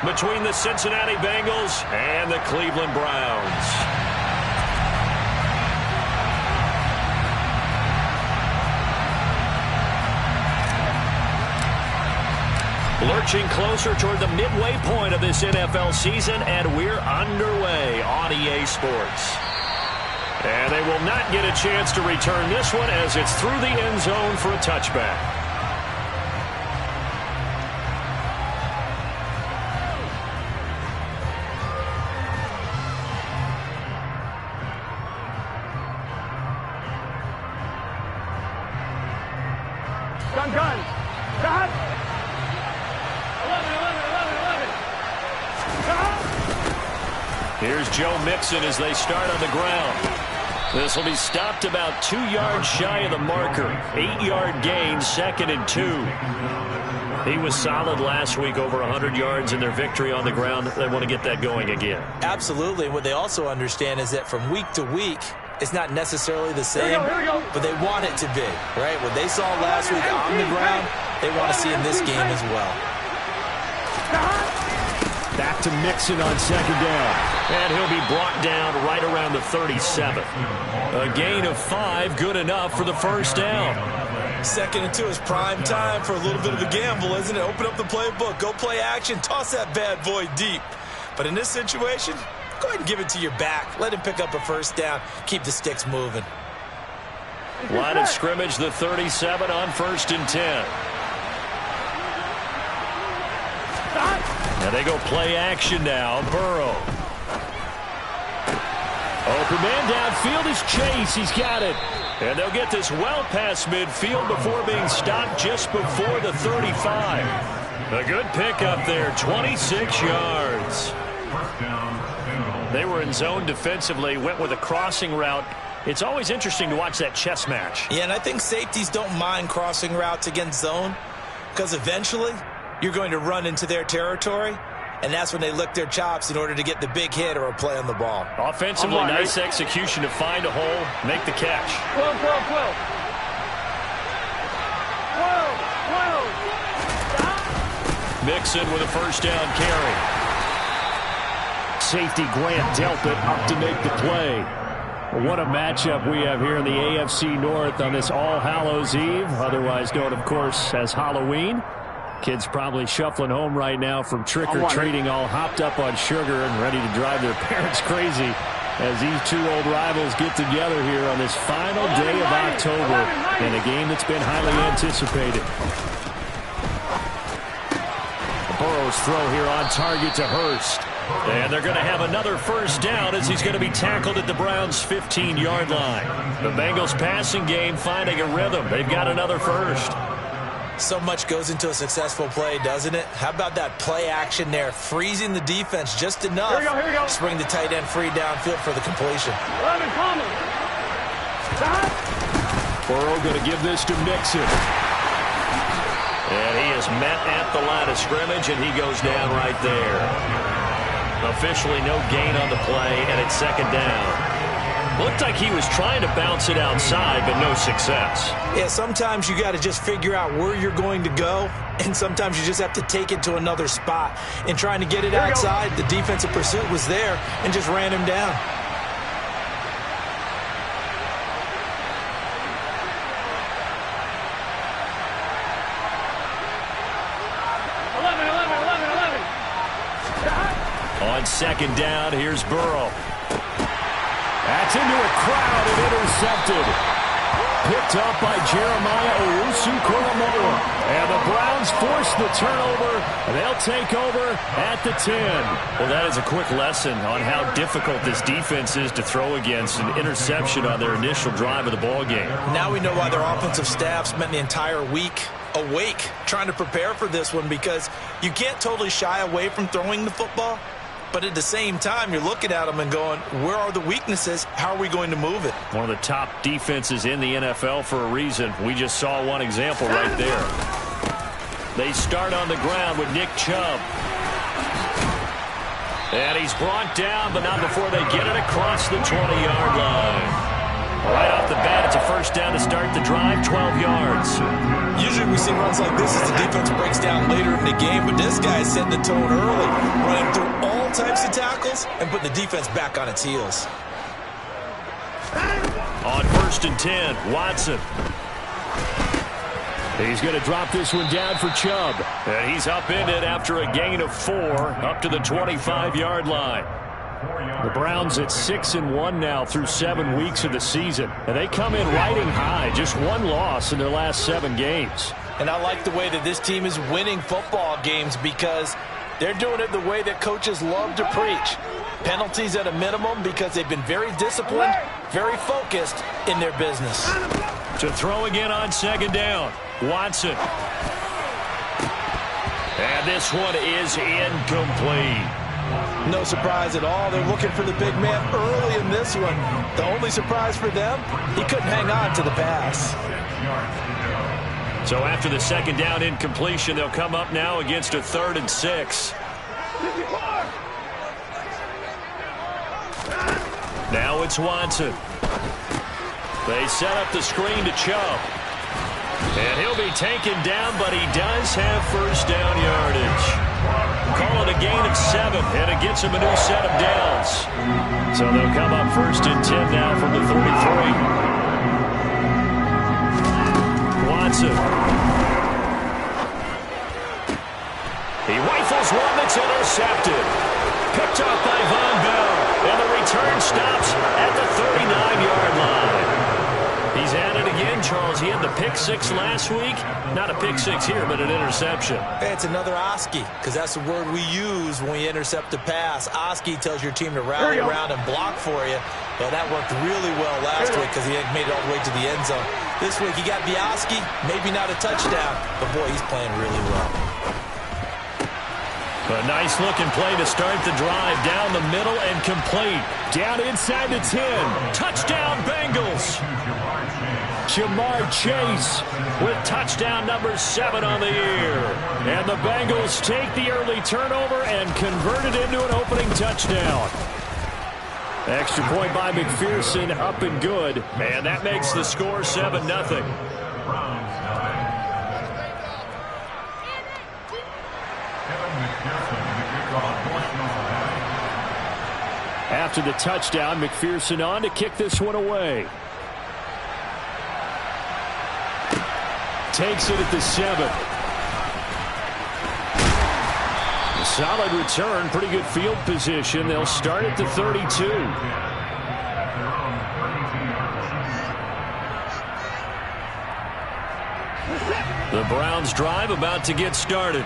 between the Cincinnati Bengals and the Cleveland Browns. Lurching closer toward the midway point of this NFL season, and we're underway on EA Sports. And they will not get a chance to return this one as it's through the end zone for a touchback. Gun. Got. 11. Here's Joe Mixon as they start on the ground. This will be stopped about 2 yards shy of the marker. 8-yard gain, 2nd and 2. He was solid last week, over 100 yards in their victory on the ground. They want to get that going again. Absolutely. What they also understand is that from week to week, it's not necessarily the same, Here we go. but they want it to be, right? What they saw last week on the ground, they want to see in this game as well. Back to Mixon on 2nd down. And he'll be brought down right around the 37. A gain of 5, good enough for the first down. 2nd and 2 is prime time for a little bit of a gamble, isn't it? Open up the playbook, go play action, toss that bad boy deep. But in this situation, go ahead and give it to your back. Let him pick up a first down. Keep the sticks moving. Line of scrimmage, the 37 on 1st and 10. And they go play action now. Burrow. Open man downfield is Chase. He's got it. And they'll get this well past midfield before being stopped just before the 35. A good pickup there, 26 yards. They were in zone defensively, went with a crossing route. It's always interesting to watch that chess match. Yeah, and I think safeties don't mind crossing routes against zone because eventually you're going to run into their territory, and that's when they lick their chops in order to get the big hit or a play on the ball. Offensively, nice execution to find a hole, make the catch. 12. Mixon with a first down carry. Safety Grant Delpit up to make the play. What a matchup we have here in the AFC North on this All Hallows Eve, otherwise known, of course, as Halloween. Kids probably shuffling home right now from trick-or-treating, all hopped up on sugar and ready to drive their parents crazy as these two old rivals get together here on this final day of October in a game that's been highly anticipated. Burrow's throw here on target to Hurst. And they're going to have another first down as he's going to be tackled at the Browns' 15-yard line. The Bengals passing game finding a rhythm. They've got another first. So much goes into a successful play, doesn't it? How about that play action there, freezing the defense just enough. Here we go. To bring the tight end free downfield for the completion. 11, Coleman. Burrow going to give this to Mixon. And he is met at the line of scrimmage, and he goes down right there. Officially no gain on the play, and it's 2nd down. Looked like he was trying to bounce it outside, but no success. Yeah, sometimes you got to just figure out where you're going to go, and sometimes you just have to take it to another spot. And trying to get it outside, the defensive pursuit was there and just ran him down. On 2nd down, here's Burrow. That's into a crowd and intercepted. Picked up by Jeremiah Owusu-Koramoah. And the Browns force the turnover. And they'll take over at the 10. Well, that is a quick lesson on how difficult this defense is to throw against. An interception on their initial drive of the ball game. Now we know why their offensive staff spent the entire week awake trying to prepare for this one, because you can't totally shy away from throwing the football. But at the same time, you're looking at them and going, where are the weaknesses? How are we going to move it? One of the top defenses in the NFL for a reason. We just saw one example right there. They start on the ground with Nick Chubb. And he's brought down, but not before they get it across the 20-yard line. Right off the bat, it's a first down to start the drive, 12 yards. Usually we see runs like this as the defense breaks down later in the game, but this guy is setting the tone early, running through all types of tackles and putting the defense back on its heels. On 1st and 10, Watson. He's going to drop this one down for Chubb. And he's upended after a gain of 4 up to the 25-yard line. The Browns at 6-1 now through 7 weeks of the season. And they come in riding high, just 1 loss in their last 7 games. And I like the way that this team is winning football games because they're doing it the way that coaches love to preach. Penalties at a minimum because they've been very disciplined, very focused in their business. To throw again on 2nd down, Watson. And this one is incomplete. No surprise at all. They're looking for the big man early in this one. The only surprise for them, he couldn't hang on to the pass. So after the 2nd down incompletion, they'll come up now against a 3rd and 6. Now it's Watson. They set up the screen to Chubb. And he'll be taken down, but he does have 1st down yardage. Call it a gain of 7, and it gets him a new set of downs. So they'll come up 1st and 10 now from the 33. Watson. He rifles one that's intercepted. Picked up by Von Bell. And the return stops at the 39-yard line. He's at it again, Charles. He had the pick 6 last week. Not a pick 6 here, but an interception. Hey, it's another Oski, because that's the word we use when we intercept a pass. Oski tells your team to rally around and block for you. Well, that worked really well last week because he made it all the way to the end zone. This week, he got Biaski, maybe not a touchdown, but boy, he's playing really well. A nice-looking play to start the drive down the middle and complete. Down inside the 10. Touchdown, Bengals. Jamar Chase with touchdown number 7 on the year. And the Bengals take the early turnover and convert it into an opening touchdown. Extra point by McPherson, up and good. And that makes the score 7-0. After the touchdown, McPherson on to kick this one away. Takes it at the 7. Solid return, pretty good field position. They'll start at the 32. The Browns drive about to get started.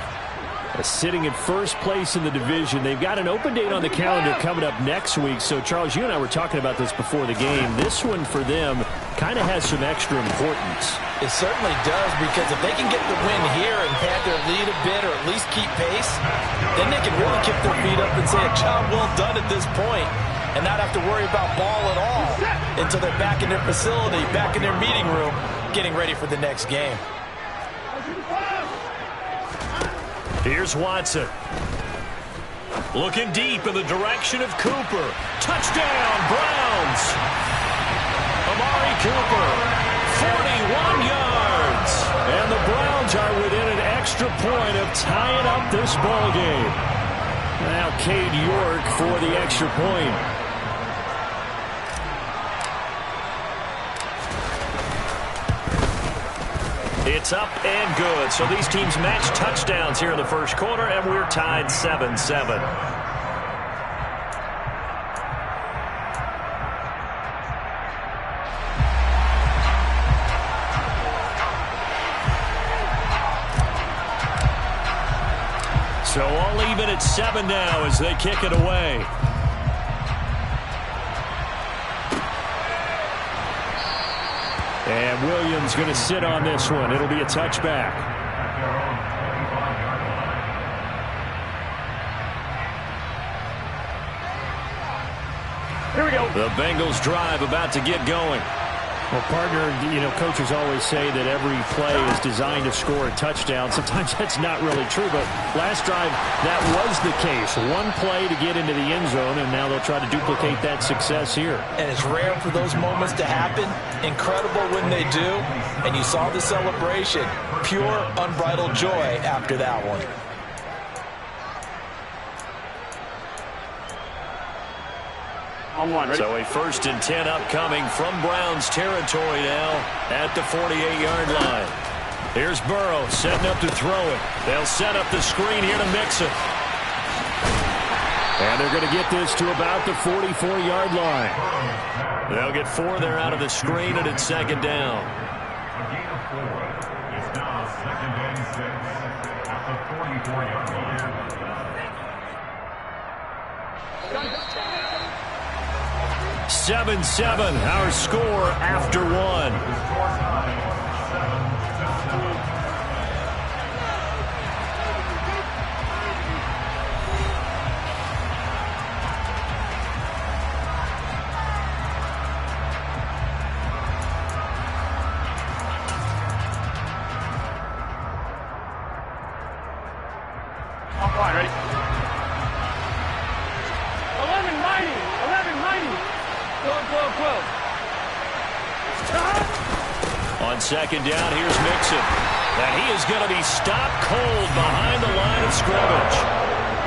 Sitting in 1st place in the division. They've got an open date on the calendar coming up next week. So, Charles, you and I were talking about this before the game. This one for them kind of has some extra importance. It certainly does, because if they can get the win here and pad their lead a bit or at least keep pace, then they can really kick their feet up and say a job well done at this point and not have to worry about ball at all until they're back in their facility, back in their meeting room, getting ready for the next game. Here's Watson. Looking deep in the direction of Cooper. Touchdown, Browns. Amari Cooper, 41 yards. And the Browns are within an extra point of tying up this ball game. Now Cade York for the extra point. It's up and good. So these teams match touchdowns here in the 1st quarter, and we're tied 7-7. So all even at 7 now as they kick it away. And Williams going to sit on this one. It'll be a touchback. Here we go. The Bengals drive about to get going. Well, partner, you know, coaches always say that every play is designed to score a touchdown. Sometimes that's not really true, but last drive, that was the case. One play to get into the end zone, and now they'll try to duplicate that success here. And it's rare for those moments to happen. Incredible when they do. And you saw the celebration. Pure, unbridled joy after that one. On one, ready? So a 1st and 10 upcoming from Browns territory now at the 48-yard line. Here's Burrow setting up to throw it. They'll set up the screen here to Mixon. And they're going to get this to about the 44-yard line. They'll get 4 there out of the screen, and it's 2nd down. A gain of 4. It's now 2nd and 6 at the 44-yard line. 7-7, our score after 1. Ready? 11-90. 12. On 2nd down, here's Mixon. And he is going to be stopped cold behind the line of scrimmage.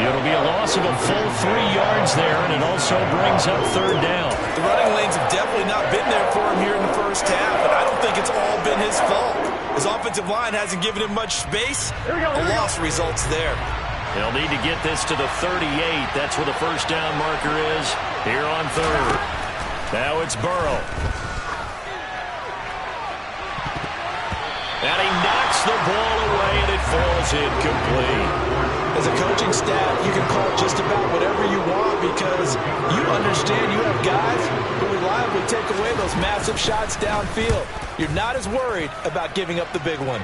It'll be a loss of a full 3 yards there, and it also brings up 3rd down. The running lanes have definitely not been there for him here in the first half, and I don't think it's all been his fault. His offensive line hasn't given him much space. A loss results there. They'll need to get this to the 38. That's where the 1st down marker is here on 3rd. Now it's Burrow. And he knocks the ball away, and it falls incomplete. As a coaching staff, you can call just about whatever you want because you understand you have guys who reliably take away those massive shots downfield. You're not as worried about giving up the big one.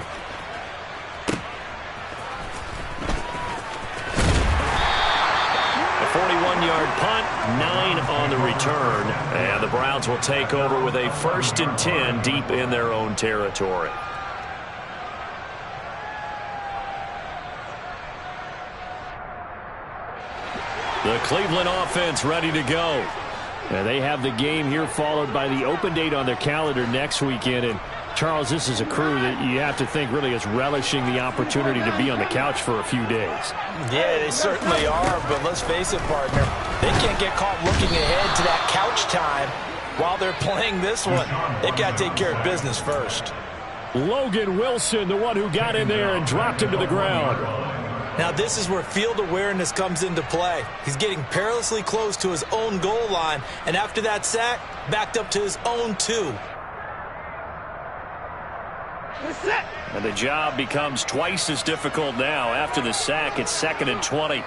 A 41-yard punt, 9 on the return, and the Browns will take over with a 1st and 10 deep in their own territory. The Cleveland offense ready to go. And they have the game here followed by the open date on their calendar next weekend. And, Charles, this is a crew that you have to think really is relishing the opportunity to be on the couch for a few days. Yeah, they certainly are, but let's face it, partner. They can't get caught looking ahead to that couch time while they're playing this one. They've got to take care of business first. Logan Wilson, the one who got in there and dropped him to the ground. Now, this is where field awareness comes into play. He's getting perilously close to his own goal line, and after that sack, backed up to his own 2. And the job becomes twice as difficult now. After the sack, it's 2nd and 20.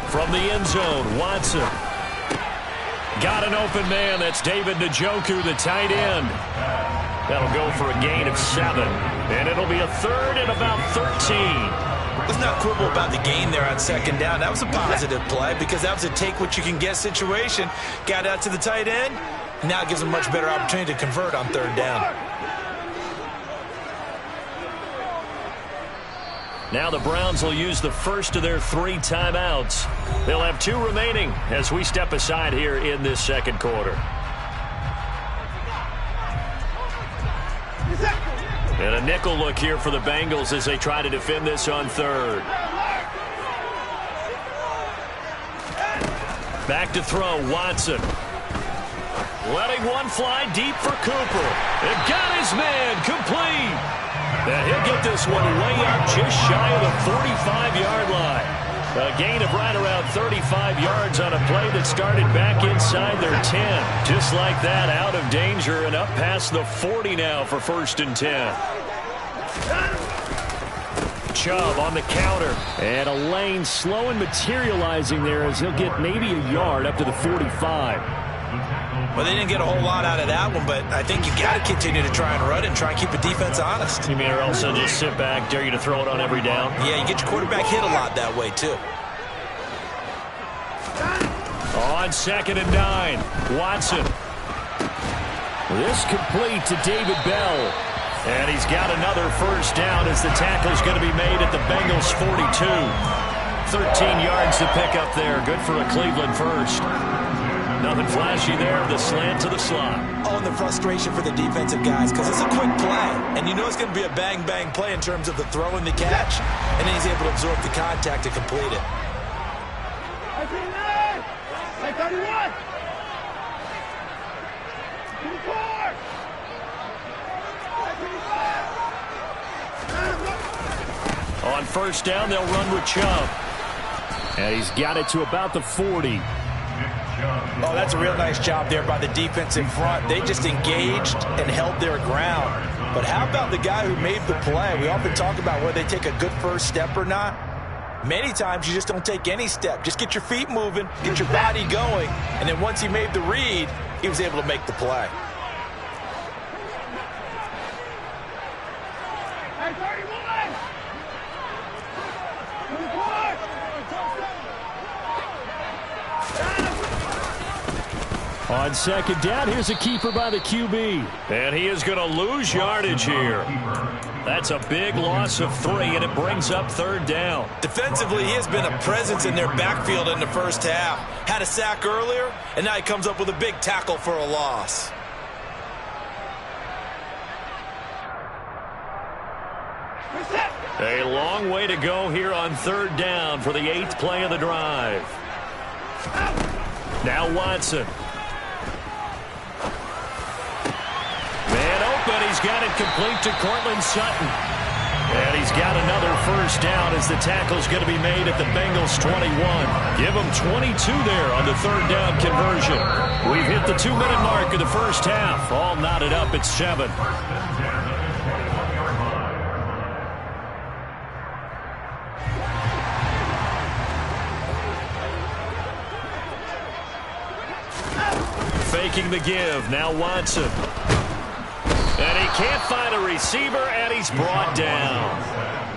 From the end zone, Watson. Got an open man. That's David Njoku, the tight end. That'll go for a gain of 7. And it'll be a 3rd and about 13. Let's not quibble about the gain there on 2nd down. That was a positive play because that was a take-what-you-can-get situation. Got out to the tight end. Now it gives him a much better opportunity to convert on 3rd down. Now the Browns will use the first of their 3 timeouts. They'll have 2 remaining as we step aside here in this 2nd quarter. And a nickel look here for the Bengals as they try to defend this on 3rd. Back to throw, Watson. Letting one fly deep for Cooper. It got his man complete. And he'll get this one way up just shy of the 45-yard line. A gain of right around 35 yards on a play that started back inside their 10. Just like that, out of danger and up past the 40 now for 1st and 10. Chubb on the counter. And a lane slow and materializing there as he'll get maybe a yard up to the 45. Well, they didn't get a whole lot out of that one, but I think you got to continue to try and run it and try and keep the defense honest. You mean or also just sit back, dare you to throw it on every down? Yeah, you get your quarterback hit a lot that way, too. On 2nd and 9, Watson. This complete to David Bell. And he's got another 1st down as the tackle's going to be made at the Bengals 42. 13 yards to pick up there. Good for a Cleveland first. Nothing flashy there. The slant to the slot. Oh, and the frustration for the defensive guys because it's a quick play. And you know it's going to be a bang-bang play in terms of the throw and the catch. And then he's able to absorb the contact to complete it. On first down, they'll run with Chubb. And he's got it to about the 40. Oh, that's a real nice job there by the defense in front. They just engaged and held their ground. But how about the guy who made the play? We often talk about whether they take a good first step or not. Many times you just don't take any step. Just get your feet moving, get your body going, and then once he made the read, he was able to make the play. On second down, here's a keeper by the QB. And he is going to lose yardage here. That's a big loss of 3, and it brings up third down. Defensively, he has been a presence in their backfield in the first half. Had a sack earlier, and now he comes up with a big tackle for a loss. A long way to go here on third down for the 8th play of the drive. Now Watson. Man open, he's got it complete to Courtland Sutton. And he's got another first down as the tackle's going to be made at the Bengals 21. Give them 22 there on the third down conversion. We've hit the 2-minute mark of the first half. All knotted up at 7. Faking the give. Now Watson. And he can't find a receiver, and he's brought down.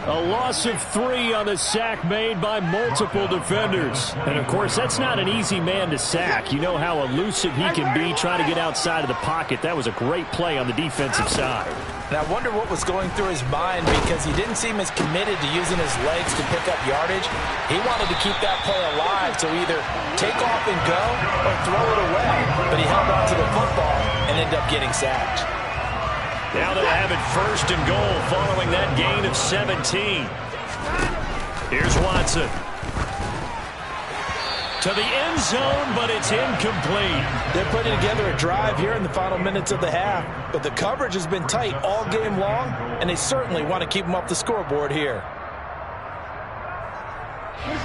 A loss of 3 on the sack made by multiple defenders. And, of course, that's not an easy man to sack. You know how elusive he can be trying to get outside of the pocket. That was a great play on the defensive side. And I wonder what was going through his mind because he didn't seem as committed to using his legs to pick up yardage. He wanted to keep that play alive, so either take off and go or throw it away. But he held on to the football and ended up getting sacked. Now they'll have it first and goal following that gain of 17. Here's Watson. To the end zone, but it's incomplete. They're putting together a drive here in the final minutes of the half, but the coverage has been tight all game long, and they certainly want to keep them up the scoreboard here.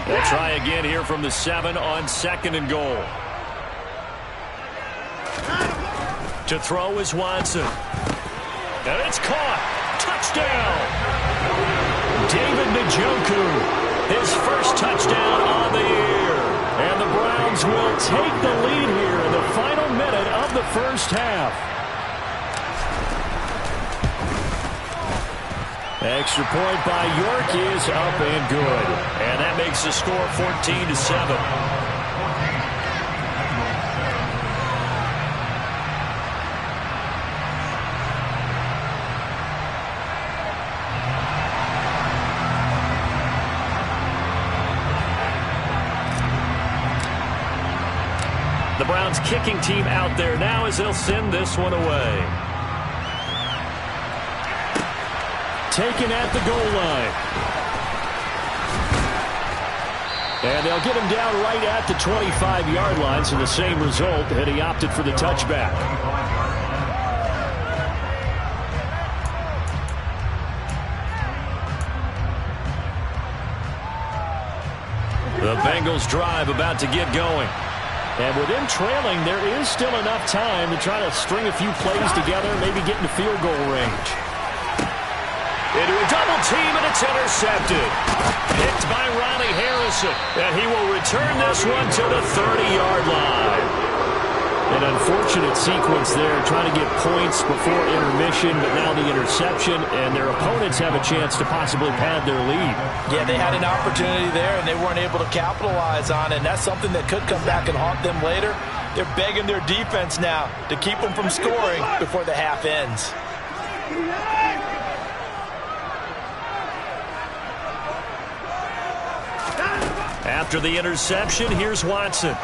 They'll try again here from the 7 on second and goal. To throw is Watson. And it's caught. Touchdown. David Njoku, his first touchdown on the year. And the Browns will take the lead here in the final minute of the first half. Extra point by York is up and good. And that makes the score 14-7. The Browns kicking team out there now as they'll send this one away. Taken at the goal line. And they'll get him down right at the 25-yard line, so the same result, and he opted for the touchback. The Bengals drive about to get going. And with them trailing, there is still enough time to try to string a few plays together, maybe get into field goal range. Into a double team, and it's intercepted. Picked by Riley Harrison, and he will return this one to the 30-yard line. An unfortunate sequence there, trying to get points before intermission, but now the interception, and their opponents have a chance to possibly pad their lead. Yeah, they had an opportunity there, and they weren't able to capitalize on it, and that's something that could come back and haunt them later. They're begging their defense now to keep them from scoring before the half ends. After the interception, here's Watson.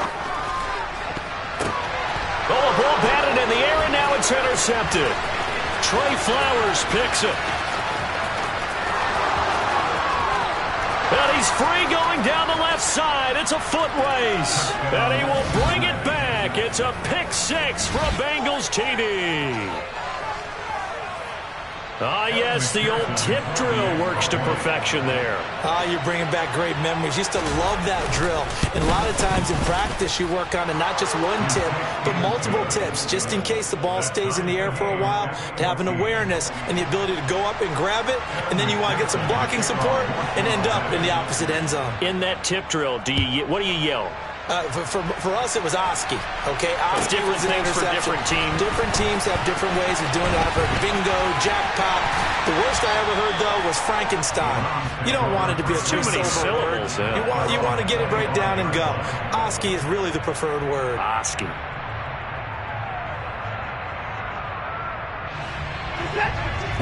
Oh, a ball batted in the air, and now it's intercepted. Trey Flowers picks it. And he's free going down the left side. It's a foot race. And he will bring it back. It's a pick six for a Bengals TD. Ah, yes, the old tip drill works to perfection there. Ah, you're bringing back great memories. Used to love that drill. And a lot of times in practice, you work on it, not just one tip, but multiple tips, just in case the ball stays in the air for a while, to have an awareness and the ability to go up and grab it, and then you want to get some blocking support and end up in the opposite end zone. In that tip drill, what do you yell? For us, it was Oski. Okay, Oski was an interception. For different teams. Different teams have different ways of doing it. I've heard bingo, jackpot. The worst I ever heard, though, was Frankenstein. You don't want it to be a too many syllables. Yeah. You want to get it right down and go. Oski is really the preferred word. Oski.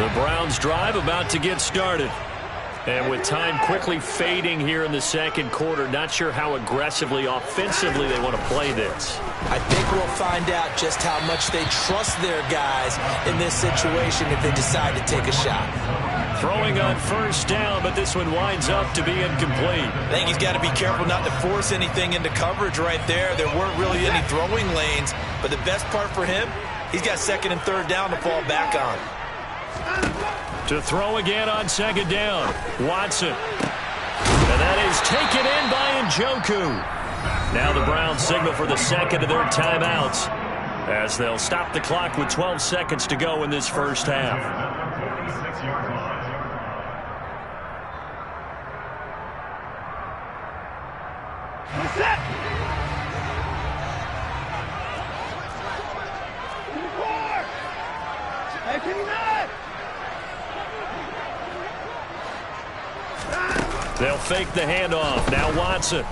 The Browns drive about to get started. And with time quickly fading here in the second quarter, not sure how aggressively, offensively they want to play this. I think we'll find out just how much they trust their guys in this situation if they decide to take a shot. Throwing on first down, but this one winds up to be incomplete. I think he's got to be careful not to force anything into coverage right there. There weren't really any throwing lanes, but the best part for him, he's got second and third down to fall back on. To throw again on second down, Watson. And that is taken in by Njoku. Now the Browns signal for the second of their timeouts as they'll stop the clock with 12 seconds to go in this first half. 46-yard line. Set. They'll fake the handoff. Now Watson.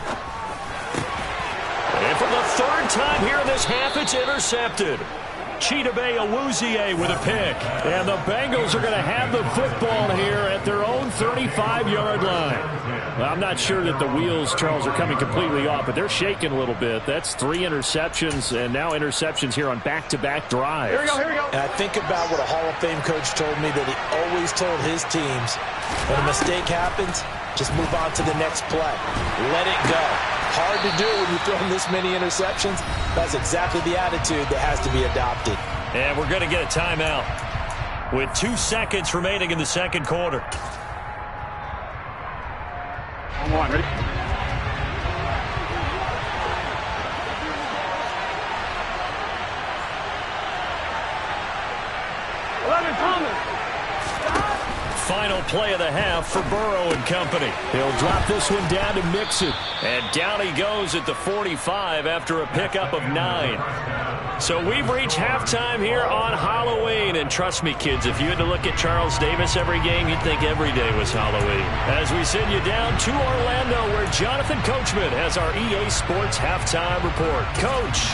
And for the third time here in this half, it's intercepted. Chidobe Awuzie with a pick. And the Bengals are going to have the football here at their own 35-yard line. Well, I'm not sure that the wheels, Charles, are coming completely off, but they're shaking a little bit. That's 3 interceptions, and now interceptions here on back-to-back drives. Here we go. And I think about what a Hall of Fame coach told me that he always told his teams, when a mistake happens, just move on to the next play. Let it go. Hard to do when you're throwing this many interceptions. That's exactly the attitude that has to be adopted. And we're going to get a timeout with 2 seconds remaining in the second quarter. On one, ready? Final play of the half for Burrow and company. He'll drop this one down to Mixon. And down he goes at the 45 after a pickup of 9. So we've reached halftime here on Halloween. And trust me, kids, if you had to look at Charles Davis every game, you'd think every day was Halloween. As we send you down to Orlando, where Jonathan Coachman has our EA Sports Halftime Report. Coach.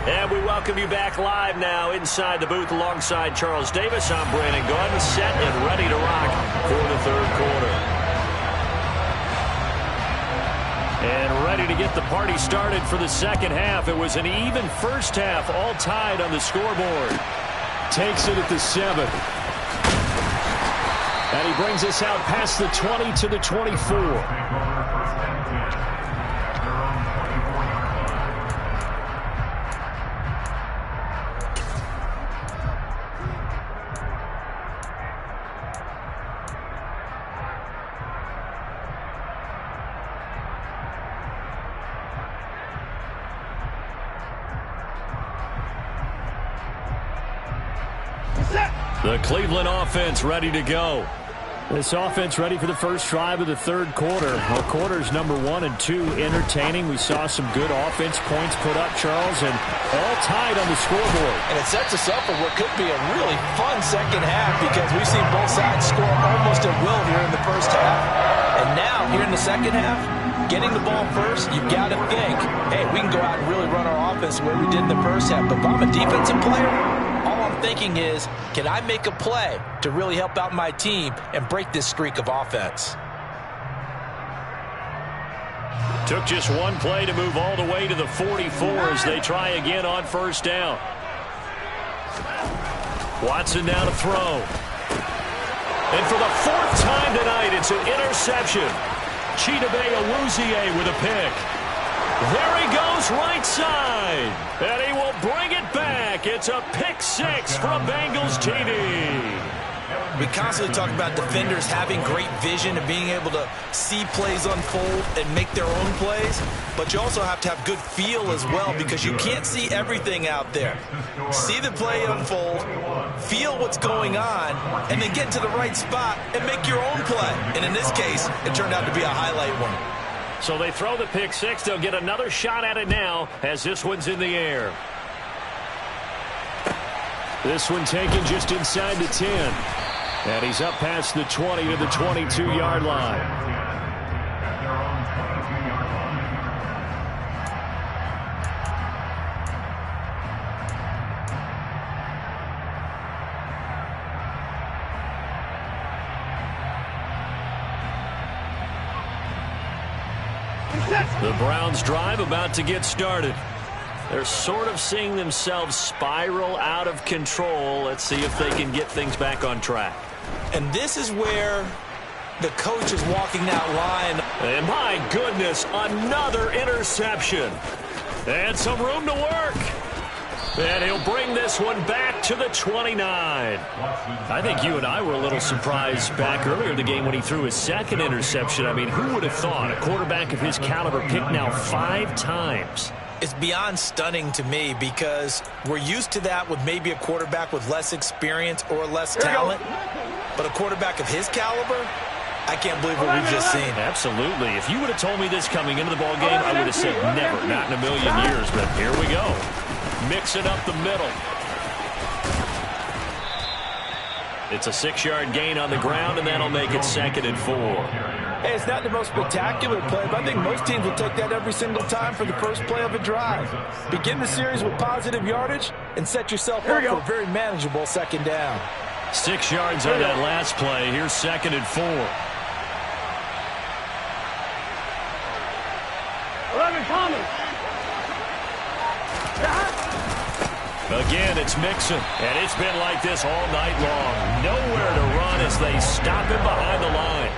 And we welcome you back live now inside the booth alongside Charles Davis. I'm Brandon Gaudin, set and ready to rock for the third quarter. And ready to get the party started for the second half. It was an even first half, all tied on the scoreboard. Takes it at the 7. And he brings us out past the 20 to the 24. The Cleveland offense ready to go. This offense ready for the first drive of the third quarter. Well, quarters number 1 and 2 entertaining. We saw some good offense points put up, Charles, and all tied on the scoreboard. And it sets us up for what could be a really fun second half because we've seen both sides score almost at will here in the first half. And now, here in the second half, getting the ball first, you've got to think, hey, we can go out and really run our offense the way we did in the first half. But if I'm a defensive player, all I'm thinking is, can I make a play to really help out my team and break this streak of offense? Took just one play to move all the way to the 44 as they try again on first down. Watson now to throw. And for the fourth time tonight, it's an interception. Chidobe Awuzie with a pick. There he goes right side. And he will bring it back. It's a pick six from Bengals TD. We constantly talk about defenders having great vision and being able to see plays unfold and make their own plays. But you also have to have good feel as well because you can't see everything out there. See the play unfold, feel what's going on, and then get to the right spot and make your own play. And in this case, it turned out to be a highlight one. So they throw the pick six. They'll get another shot at it now as this one's in the air. This one taken just inside the 10. And he's up past the 20 to the 22-yard line. At their own 22-yard line. The Browns drive about to get started. They're sort of seeing themselves spiral out of control. Let's see if they can get things back on track. And this is where the coach is walking that line. And my goodness, another interception. And some room to work. And he'll bring this one back to the 29. I think you and I were a little surprised back earlier in the game when he threw his second interception. I mean, who would have thought a quarterback of his caliber picked now 5 times? It's beyond stunning to me because we're used to that with maybe a quarterback with less experience or less talent. But a quarterback of his caliber, I can't believe what we've just seen. Absolutely. If you would have told me this coming into the ballgame, I would have said never, not in a million years. But here we go. Mix it up the middle. It's a 6-yard gain on the ground, and that'll make it 2nd and 4. Hey, it's not the most spectacular play, but I think most teams will take that every single time for the first play of a drive. Begin the series with positive yardage and set yourself up for a very manageable 2nd down. 6 yards on that last play. Here's 2nd and 4. 11 Thomas. Again, it's Mixon, and it's been like this all night long. Nowhere to run as they stop him behind the line.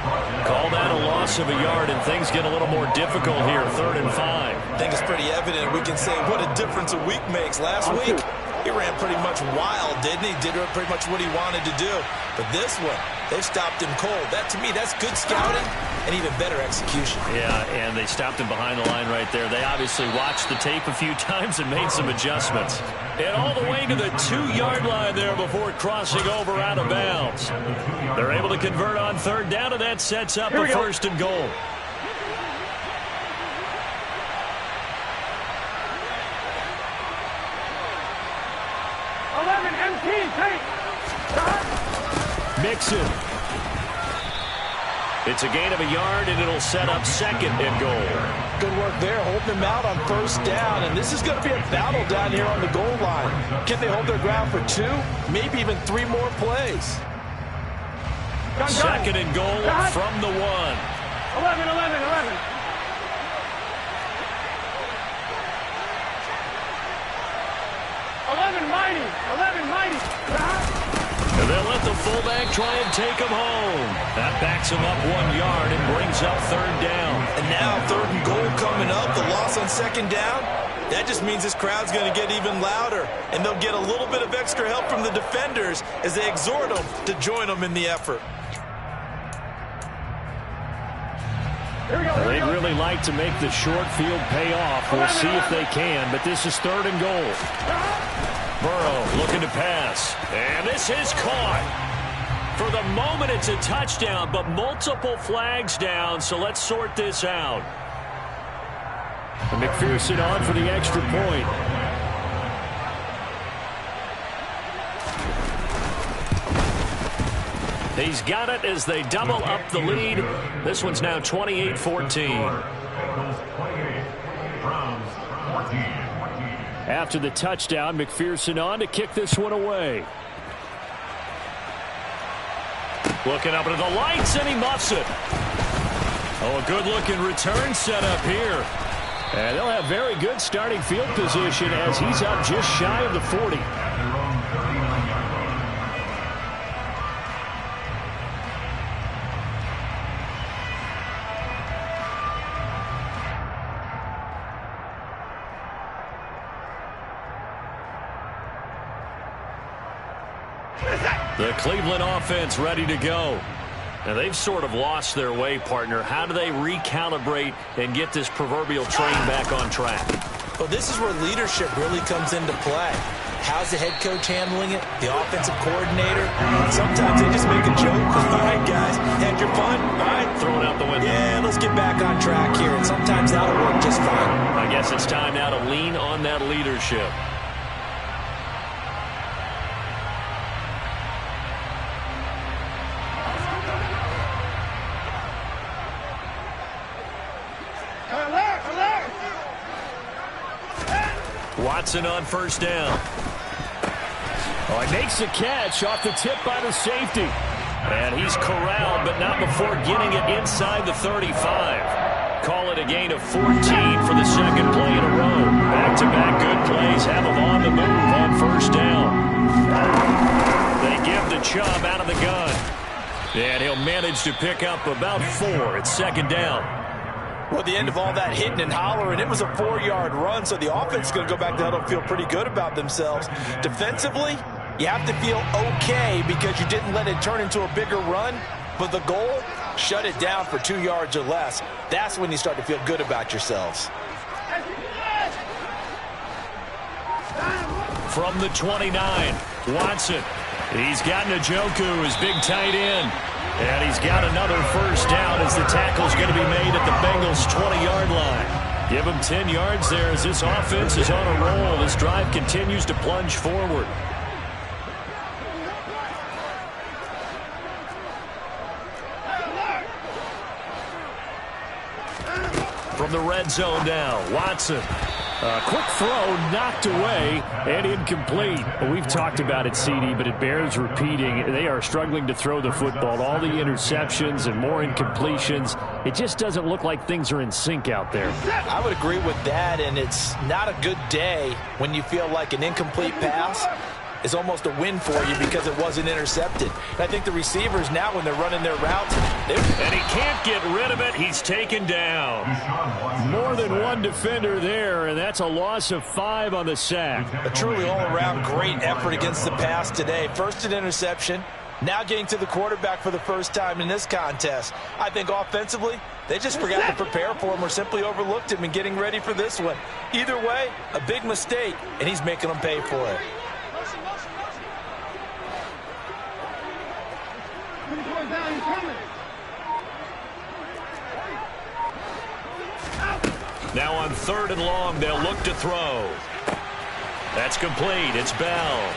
Call that a loss of a yard, and things get a little more difficult here, 3rd and 5. I think it's pretty evident. We can say what a difference a week makes. Last week, he ran pretty much wild, didn't he? Did pretty much what he wanted to do. But this one, they stopped him cold. That, to me, that's good scouting and even better execution. Yeah, and they stopped him behind the line right there. They obviously watched the tape a few times and made some adjustments. And all the way to the 2-yard line there before crossing over out of bounds. They're able to convert on 3rd down, and that sets up a 1st and goal. Mixon. It's a gain of a yard, and it'll set up 2nd and goal. Good work there, holding them out on 1st down. And this is going to be a battle down here on the goal line. Can they hold their ground for 2, maybe even 3 more plays? 2nd and goal from the 1. 11. 11 mighty. And they'll let the fullback try and take him home. That backs him up 1 yard and brings up 3rd down. And now 3rd and goal coming up. The loss on 2nd down. That just means this crowd's going to get even louder. And they'll get a little bit of extra help from the defenders as they exhort them to join them in the effort. They'd really like to make the short field pay off. We'll see if they can, but this is 3rd and goal. Burrow looking to pass, and this is caught. For the moment, it's a touchdown, but multiple flags down, so let's sort this out. And McPherson on for the extra point. He's got it as they double up the lead. This one's now 28-14. Bengals 28, Browns 14. After the touchdown, McPherson on to kick this one away. Looking up into the lights, and he muffs it. Oh, a good-looking return set up here. And they'll have very good starting field position as he's up just shy of the 40. The Cleveland offense ready to go. Now, they've sort of lost their way, partner. How do they recalibrate and get this proverbial train back on track? Well, this is where leadership really comes into play. How's the head coach handling it? The offensive coordinator? Sometimes they just make a joke. All right, guys, had your fun? All right. Throw it out the window. Yeah, let's get back on track here. And sometimes that'll work just fine. I guess it's time now to lean on that leadership. Watson on first down. Oh, he makes the catch off the tip by the safety. And he's corralled, but not before getting it inside the 35. Call it a gain of 14 for the second play in a row. Back-to-back good plays have him on the move on first down. They give the Chubb out of the gun. And he'll manage to pick up about 4 at second down. Well, at the end of all that hitting and hollering, it was a 4-yard run, so the offense is going to go back to the huddle and feel pretty good about themselves. Defensively, you have to feel okay because you didn't let it turn into a bigger run, but the goal, shut it down for 2 yards or less. That's when you start to feel good about yourselves. From the 29, Watson. He's got Njoku, his big tight end. And he's got another first down as the tackle's going to be made at the Bengals' 20-yard line. Give him 10 yards there as this offense is on a roll. This drive continues to plunge forward. From the red zone now, Watson. Quick throw, knocked away, and incomplete. Well, we've talked about it, CD, but it bears repeating. They are struggling to throw the football. All the interceptions and more incompletions. It just doesn't look like things are in sync out there. I would agree with that, and it's not a good day when you feel like an incomplete pass is almost a win for you because it wasn't intercepted. And I think the receivers now, when they're running their routes, and he can't get rid of it. He's taken down. More than one defender there, and that's a loss of 5 on the sack. A truly all-around great effort against the pass today. First an interception, now getting to the quarterback for the first time in this contest. I think offensively, they just forgot to prepare for him or simply overlooked him in getting ready for this one. Either way, a big mistake, and he's making them pay for it. Now on 3rd and long, they'll look to throw. That's complete. It's Bell.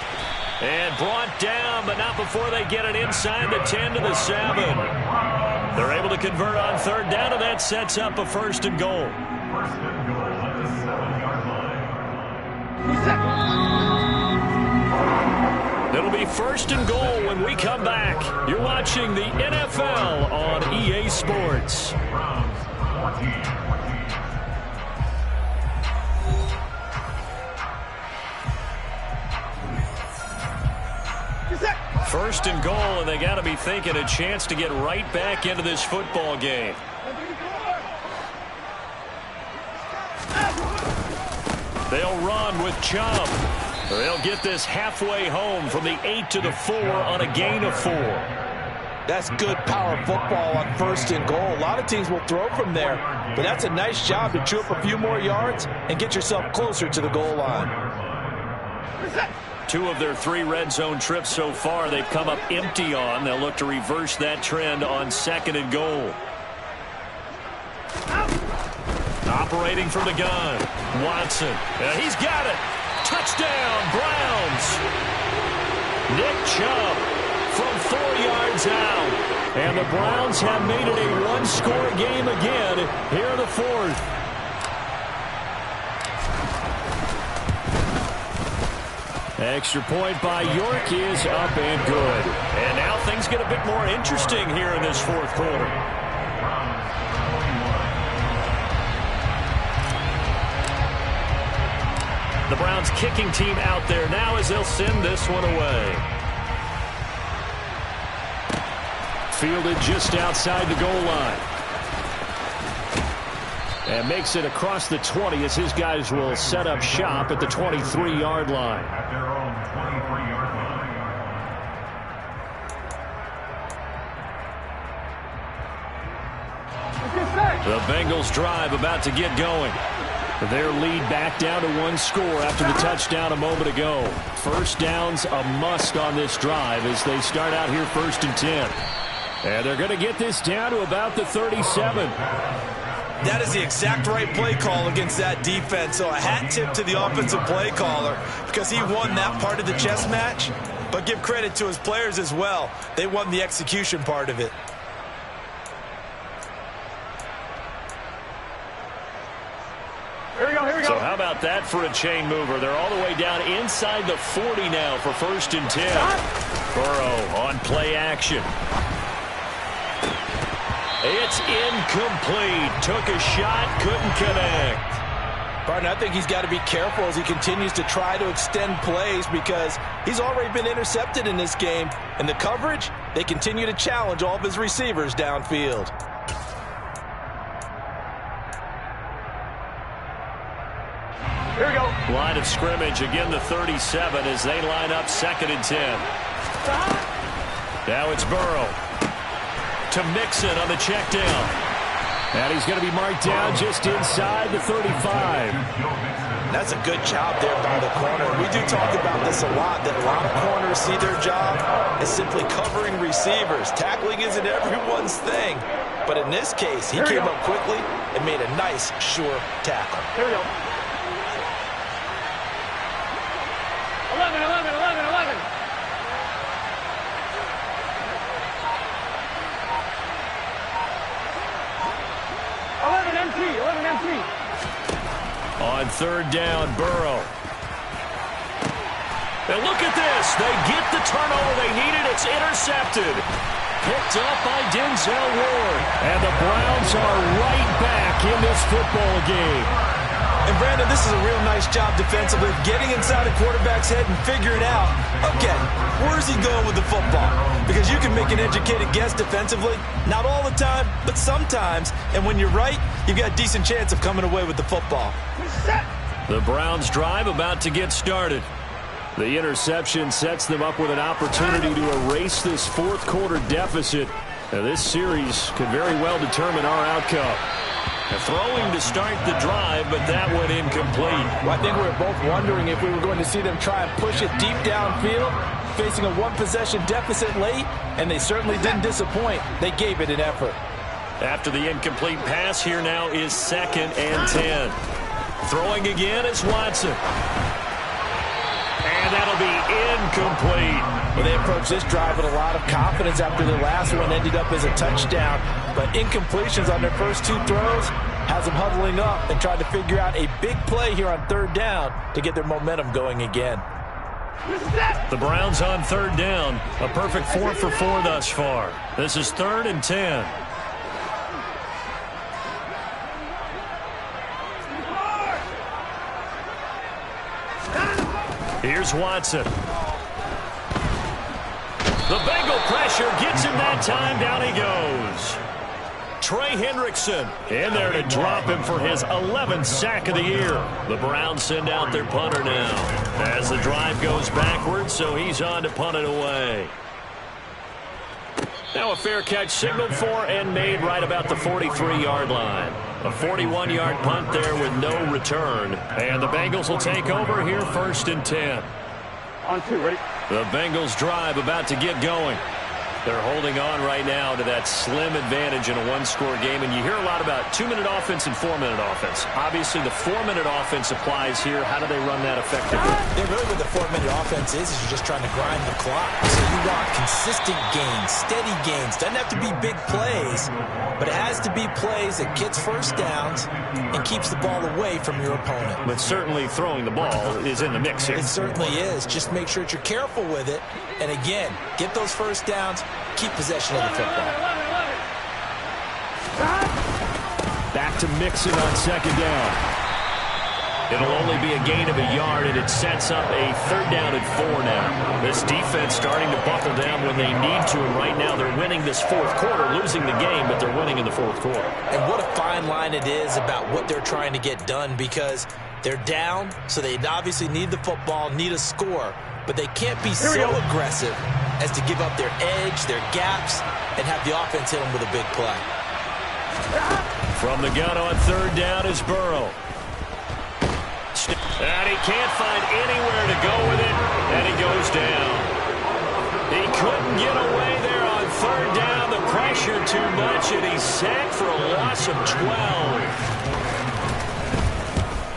And brought down, but not before they get it inside the 10 to the 7. They're able to convert on 3rd down, and that sets up a 1st and goal. First and goal at the 7-yard line. It'll be 1st and goal when we come back. You're watching the NFL on EA Sports. Browns 14. 1st and goal, and they got to be thinking a chance to get right back into this football game. They'll run with Chubb. They'll get this halfway home from the 8 to the 4 on a gain of 4. That's good power football on 1st and goal. A lot of teams will throw from there, but that's a nice job to chew up a few more yards and get yourself closer to the goal line. 2 of their 3 red zone trips so far they've come up empty on. They'll look to reverse that trend on 2nd and goal. Operating from the gun, Watson. He's got it. Touchdown, Browns. Nick Chubb from 4 yards out. And the Browns have made it a one-score game again here in the 4th. Extra point by York is up and good. And now things get a bit more interesting here in this fourth quarter. The Browns kicking team out there now as they'll send this one away. Fielded just outside the goal line. And makes it across the 20 as his guys will set up shop at the 23-yard line. At their own 23-yard line. The Bengals drive about to get going. Their lead back down to one score after the touchdown a moment ago. First down's a must on this drive as they start out here 1st and 10. And they're going to get this down to about the 37. That is the exact right play call against that defense. So a hat tip to the offensive play caller because he won that part of the chess match. But give credit to his players as well. They won the execution part of it. Here we go, here we go. So how about that for a chain mover? They're all the way down inside the 40 now for 1st and 10. Burrow on play action. It's incomplete. Took a shot, couldn't connect. Barton, I think he's got to be careful as he continues to try to extend plays because he's already been intercepted in this game. And the coverage, they continue to challenge all of his receivers downfield. Here we go. Line of scrimmage, again the 37 as they line up 2nd and 10. Now it's Burrow. To Mixon on the check down. And he's going to be marked down just inside the 35. That's a good job there by the corner. We do talk about this a lot, that a lot of corners see their job as simply covering receivers. Tackling isn't everyone's thing. But in this case, he came up quickly and made a nice, sure tackle. Here we go. 11, 11, 11, 11. On 3rd down, Burrow. And look at this. They get the turnover they needed. It's intercepted. Picked up by Denzel Ward. And the Browns are right back in this football game. And Brandon, this is a real nice job defensively, getting inside a quarterback's head and figuring out, okay, where's he going with the football? Because you can make an educated guess defensively, not all the time, but sometimes. And when you're right, you've got a decent chance of coming away with the football. The Browns drive about to get started. The interception sets them up with an opportunity to erase this fourth quarter deficit. Now, this series could very well determine our outcome. Throwing to start the drive, but that went incomplete. Well, I think we were both wondering if we were going to see them try and push it deep downfield, facing a one-possession deficit late, and they certainly didn't disappoint. They gave it an effort. After the incomplete pass, here now is 2nd and 10. Throwing again is Watson. And that'll be incomplete. Well, they approached this drive with a lot of confidence after their last one ended up as a touchdown. But incompletions on their first 2 throws has them huddling up and trying to figure out a big play here on 3rd down to get their momentum going again. The Browns on 3rd down. A perfect 4 for 4 thus far. This is 3rd and 10. Here's Watson. The Bengal pressure gets him that time. Down he goes. Trey Hendrickson in there to drop him for his 11th sack of the year. The Browns send out their punter now as the drive goes backwards, so he's on to punt it away. Now a fair catch signaled for and made right about the 43-yard line. A 41-yard punt there with no return. And the Bengals will take over here 1st and 10. On 2, ready? The Bengals drive about to get going. They're holding on right now to that slim advantage in a one-score game. And you hear a lot about 2-minute offense and 4-minute offense. Obviously, the 4-minute offense applies here. How do they run that effectively? Yeah, really what the 4-minute offense is you're just trying to grind the clock. So you want consistent gains, steady gains. Doesn't have to be big plays, but it has to be plays that gets first downs and keeps the ball away from your opponent. But certainly throwing the ball is in the mix here. It certainly is. Just make sure that you're careful with it. And again, get those first downs, keep possession of the football. Back to Mixon on second down. It'll only be a gain of a yard, and it sets up a 3rd down and 4 now. This defense starting to buckle down when they need to, and right now they're winning this 4th quarter, losing the game, but they're winning in the 4th quarter. And what a fine line it is about what they're trying to get done, because they're down, so they obviously need the football, need a score, but they can't be so aggressive as to give up their edge, their gaps, and have the offense hit them with a big play. From the gun on 3rd down is Burrow. And he can't find anywhere to go with it, and he goes down. He couldn't get away there on 3rd down. The pressure too much, and he's sacked for a loss of 12.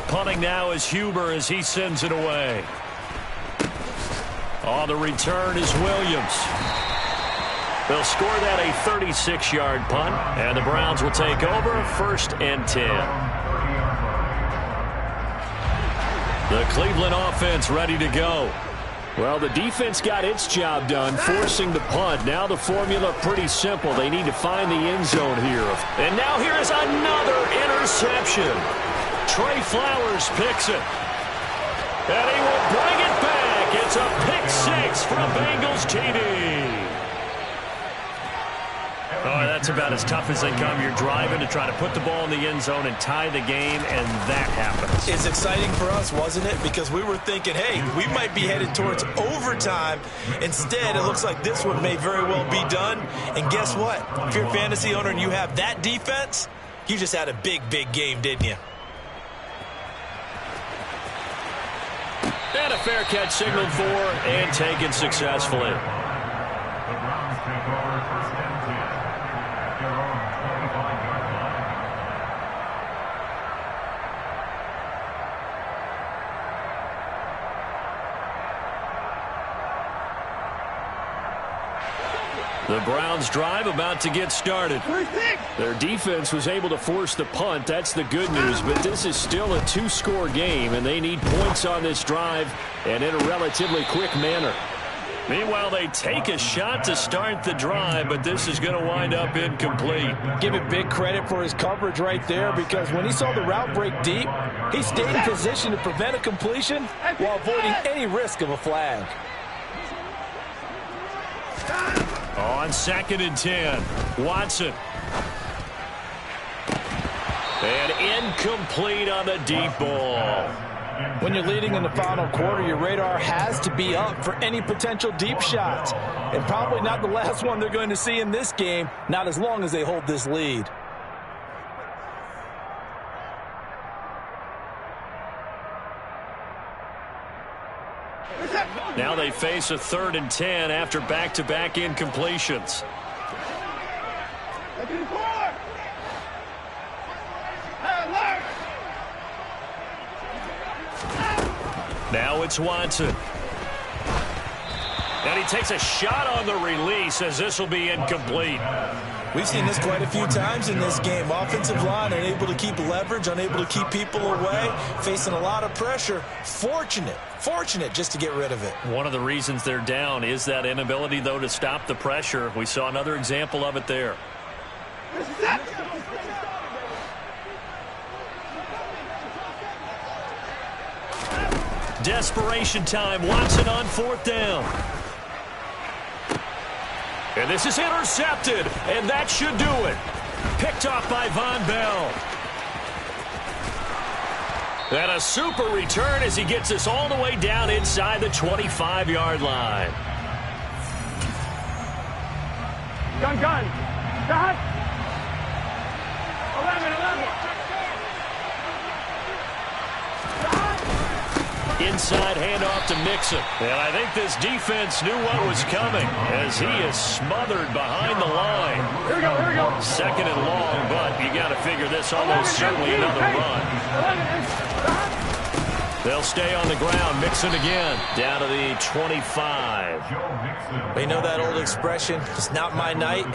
Punting now is Huber as he sends it away. On the return is Williams. They'll score that a 36-yard punt, and the Browns will take over 1st and 10. The Cleveland offense ready to go. Well, the defense got its job done, forcing the punt. Now the formula pretty simple. They need to find the end zone here. And now here is another interception. Trey Flowers picks it. And he will bring it back. It's a pick 6 from Bengals TD. Oh, that's about as tough as they come. You're driving to try to put the ball in the end zone and tie the game, and that happens. It's exciting for us, wasn't it? Because we were thinking, hey, we might be headed towards overtime. Instead, it looks like this one may very well be done. And guess what? If you're a fantasy owner and you have that defense, you just had a big, big game, didn't you? And a fair catch signaled for and taken successfully. The Browns take over 1st and 10 at their own 25-yard line. The Browns drive about to get started. Their defense was able to force the punt. That's the good news, but this is still a 2-score game, and they need points on this drive and in a relatively quick manner. Meanwhile, they take a shot to start the drive, but this is going to wind up incomplete. Give it big credit for his coverage right there, because when he saw the route break deep, he stayed in position to prevent a completion while avoiding any risk of a flag. On 2nd and 10, Watson. And incomplete on the deep ball. When you're leading in the final quarter, your radar has to be up for any potential deep shots. And probably not the last one they're going to see in this game, not as long as they hold this lead. Now they face a 3rd and 10 after back-to-back incompletions. Now it's Watson. And he takes a shot on the release as this will be incomplete. We've seen this quite a few times in this game. Offensive line unable to keep leverage, unable to keep people away, facing a lot of pressure. Fortunate just to get rid of it. One of the reasons they're down is that inability, though, to stop the pressure. We saw another example of it there. Desperation time. Watson on 4th down. And this is intercepted, and that should do it. Picked off by Von Bell. And a super return as he gets us all the way down inside the 25-yard line. Gun. Stop. 11. Inside handoff to Mixon. And I think this defense knew what was coming as he is smothered behind the line. Here we go. 2nd and long, but you got to figure this almost certainly another run. They'll stay on the ground. Mixon again. Down to the 25. You know that old expression, it's not my night?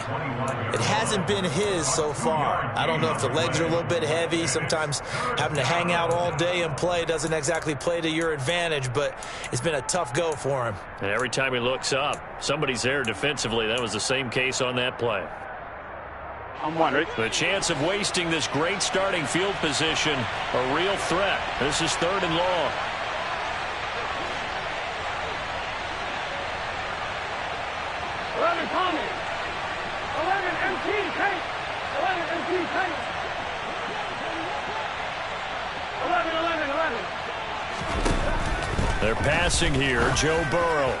It hasn't been his so far. I don't know if the legs are a little bit heavy. Sometimes having to hang out all day and play doesn't exactly play to your advantage, but it's been a tough go for him. And every time he looks up, somebody's there defensively. That was the same case on that play. I'm wondering. The chance of wasting this great starting field position, a real threat. This is 3rd and long. Tommy. 11 MT Tank. 11 MT Tank. 11. They're passing here. Joe Burrow.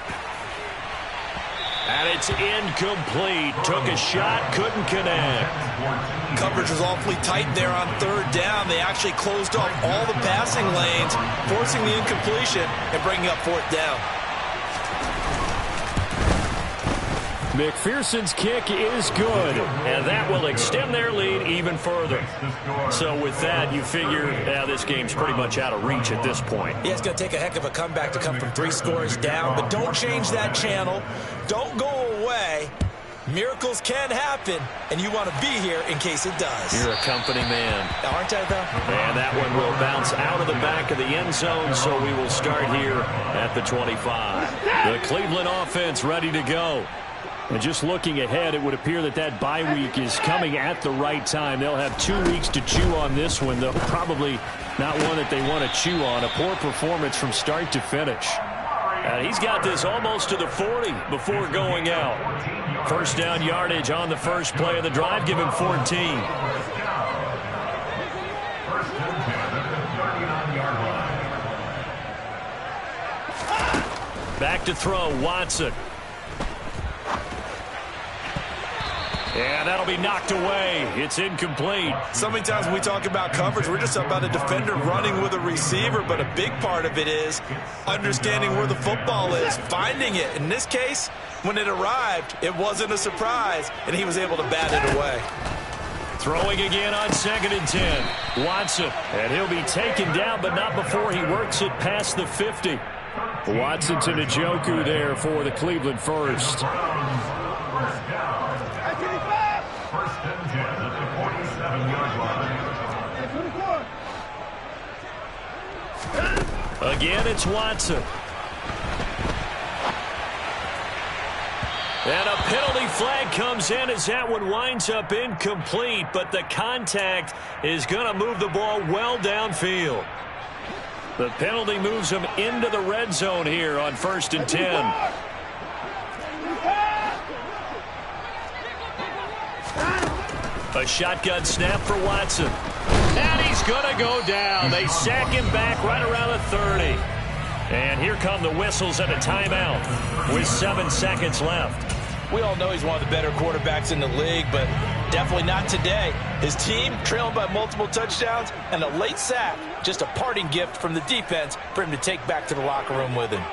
And it's incomplete. Took a shot, couldn't connect. Coverage was awfully tight there on 3rd down. They actually closed off all the passing lanes, forcing the incompletion and bringing up 4th down. McPherson's kick is good, and that will extend their lead even further. So with that, you figure this game's pretty much out of reach at this point. Yeah, it's going to take a heck of a comeback to come from 3 scores down, but don't change that channel. Don't go away. Miracles can happen, and you want to be here in case it does. You're a company man. Aren't I, though? And that one will bounce out of the back of the end zone, so we will start here at the 25. The Cleveland offense ready to go. And just looking ahead, it would appear that that bye week is coming at the right time. They'll have 2 weeks to chew on this one, though probably not one that they want to chew on. A poor performance from start to finish. He's got this almost to the 40 before going out. 1st down yardage on the first play of the drive. Give him 14. Back to throw, Watson. And that'll be knocked away. It's incomplete. So many times when we talk about coverage, we're just about a defender running with a receiver, but a big part of it is understanding where the football is, finding it. In this case, when it arrived, it wasn't a surprise, and he was able to bat it away. Throwing again on 2nd and 10. Watson, and he'll be taken down, but not before he works it past the 50. Watson to Njoku there for the Cleveland first. Again, it's Watson. And a penalty flag comes in as that one winds up incomplete, but the contact is going to move the ball well downfield. The penalty moves him into the red zone here on 1st and 10. A shotgun snap for Watson. And he's going to go down. They sack him back right around the 30. And here come the whistles and a timeout with 7 seconds left. We all know he's one of the better quarterbacks in the league, but definitely not today. His team trailing by multiple touchdowns and a late sack. Just a parting gift from the defense for him to take back to the locker room with him.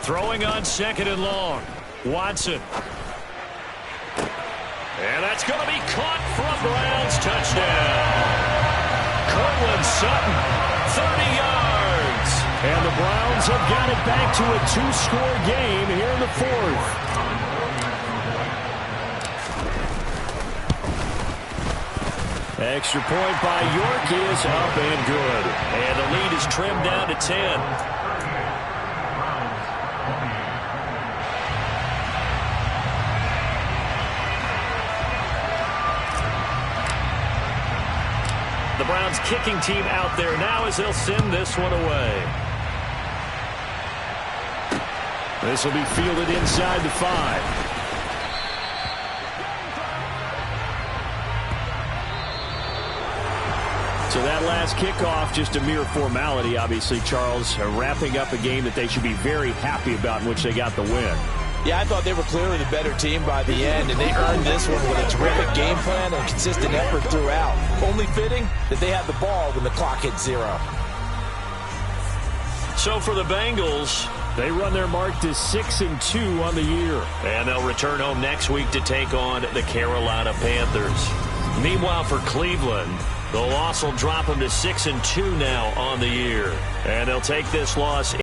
Throwing on 2nd and long. Watson. And that's going to be caught from Browns. Touchdown. Cortland Sutton, 30 yards. And the Browns have got it back to a 2-score game here in the 4th. Extra point by York is up and good. And the lead is trimmed down to 10. The Browns kicking team out there now as they'll send this one away. This will be fielded inside the 5. So that last kickoff, just a mere formality, obviously, Charles, wrapping up a game that they should be very happy about in which they got the win. Yeah, I thought they were clearly the better team by the end, and they earned this one with a terrific game plan and consistent effort throughout. Only fitting that they had the ball when the clock hit 0. So for the Bengals, they run their mark to 6-2 on the year. And they'll return home next week to take on the Carolina Panthers. Meanwhile, for Cleveland, the loss will drop them to 6-2 now on the year. And they'll take this loss